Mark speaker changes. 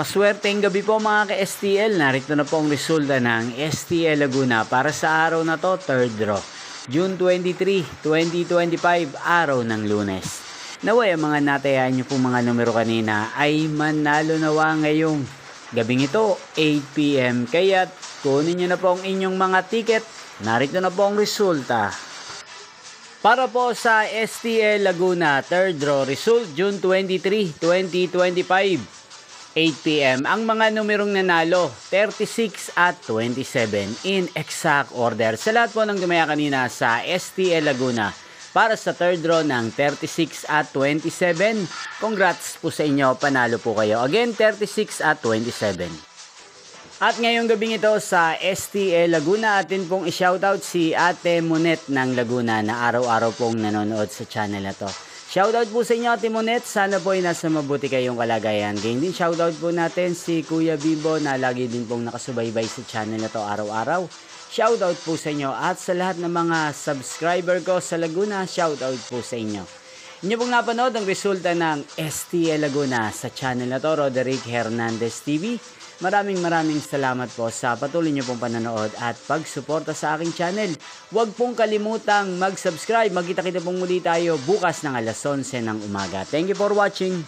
Speaker 1: Maswerteng gabi po mga ka-STL. Narito na po ang resulta ng STL Laguna para sa araw na to, third draw. June 23, 2025, araw ng Lunes. Naway ang mga natayan nyo pong mga numero kanina ay manalo nawa ngayong gabing ito, 8 PM. Kaya't kunin nyo na po ang inyong mga ticket. Narito na po ang resulta. Para po sa STL Laguna, third draw result, June 23, 2025. 8 PM. Ang mga numerong nanalo, 36 at 27 in exact order. Sa lahat po ng gumaya kanina sa STL Laguna para sa third draw ng 36 at 27, congrats po sa inyo, panalo po kayo. Again, 36 at 27. At ngayong gabing ito sa STL Laguna, atin pong i-shoutout si Ate Monet ng Laguna na araw-araw pong nanonood sa channel na to. Shoutout po sa inyo Ate Monet, sana po ay nasa mabuti kayong kalagayan. Ganyan din shoutout po natin si Kuya Bimbo na lagi din pong nakasubaybay sa channel na to araw-araw. Shoutout po sa inyo at sa lahat ng mga subscriber ko sa Laguna, shoutout po sa inyo. Inyo pong napanood ang resulta ng STL Laguna sa channel na to, Roderick Hernandez TV. Maraming salamat po sa patuloy niyo pong panonood at pagsuporta sa aking channel. Huwag pong kalimutang mag-subscribe. Magkita-kita pong muli tayo bukas ng alas 11 ng umaga. Thank you for watching.